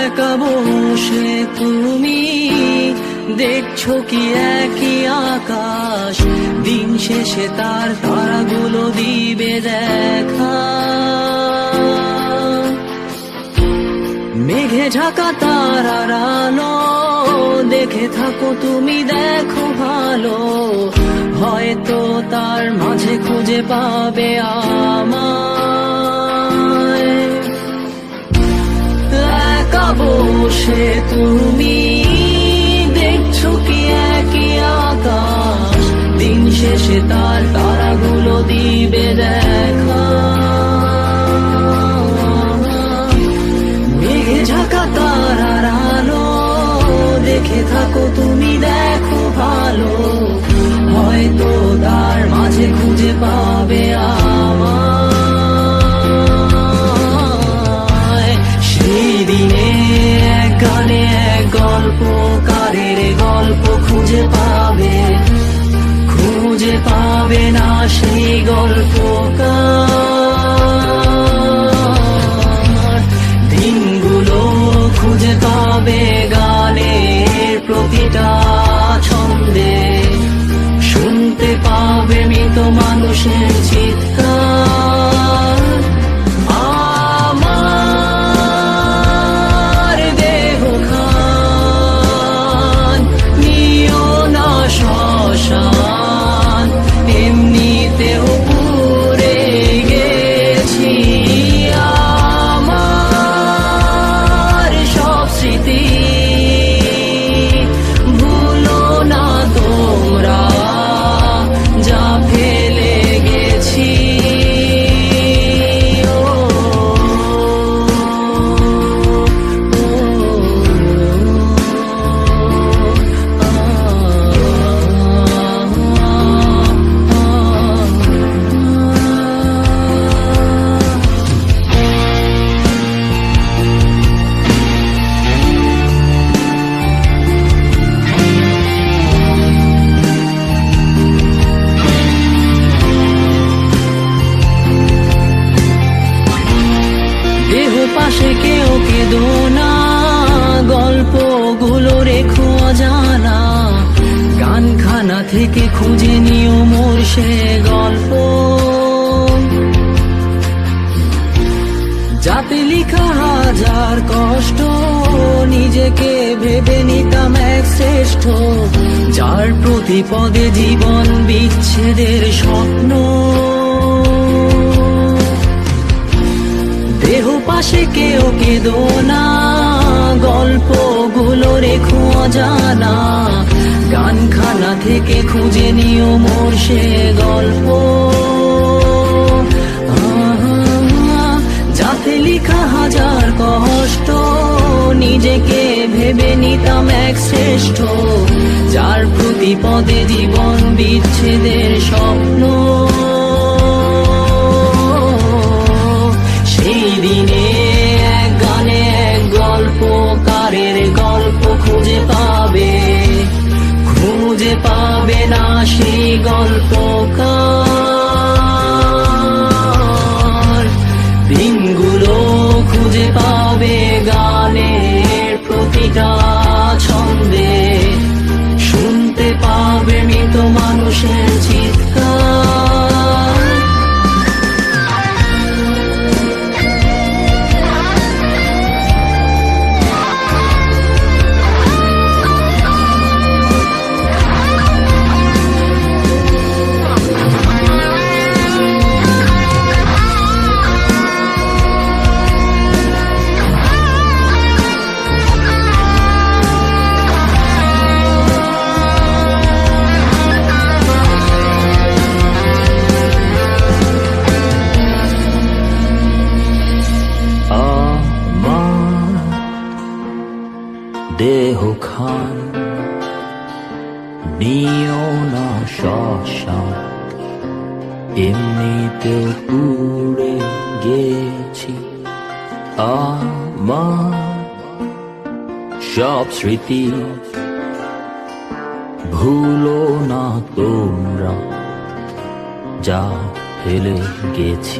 একা বসে তুমি দেখছো কি একই আকাশ, দিন শেষে তার তারাগুলো দিবে দেখা। মেঘে ঢাকা তারার আলো দেখে থাকো তুমি, দেখো ভালো, হয়তো তার মাঝে খুঁজে পাবে আমায়। একা বসে তুমি দেখছো কি একই আকাশ, দিন শেষে তার তারাগুলো দিবে দেখা। মেঘে ঢাকা তারার আলো দেখে থাকো তুমি, দেখো ভালো, হয়তো তার মাঝে খুঁজে পাবে আমায়। সেই দিনে এক গানে এক গল্পকারের গল্প খুঁজে পাবে না সেই গল্পকার। দিনগুলো খুঁজে পাবে গানের প্রতিটা ছন্দে, শুনতে পাবে মৃত মানুষের চিৎকার। আমার দেহ খান নিও না শ্মশান, এমনিতেও পুড়ে গেছি। আমার সব স্মৃতি ভুলো না তোমরা, যা ফেলে গেছি। পাশে কেউ কেঁদো না, গল্পগুলো রেখো অজানা, গানখানা থেকে খুঁজে নিও মোর সে গল্প, যাতে লিখা হাজার কষ্ট নিজেকে ভেবে নিতাম এক শ্রেষ্ঠ, যার প্রতি পদে জীবন বিচ্ছেদের স্বপ্ন। দেহ পাশে কেউ কেঁদো না, গল্পগুলো রেখো অজানা, গানখানা থেকে খুঁজে নিও মোর সে গল্প, যাতে লিখা হাজার কষ্ট নিজেকে ভেবে নিতাম এক শ্রেষ্ঠ, যার প্রতি পদে জীবন বিচ্ছেদের স্বপ্ন। সেই দিনে এক গানে এক গল্পকারের গল্প খুঁজে পাবে না সেই গল্পকার। দিনগুলো খুঁজে পাবে গানের প্রতিটা ছন্দে, শুনতে পাবে মৃত মানুষের চিৎকার। দেহ খান নিও না শ্মশান, এমনিতে পুড়ে গেছি। আমার সব স্মৃতি ভুলো না তোমরা, যা ফেলে গেছি।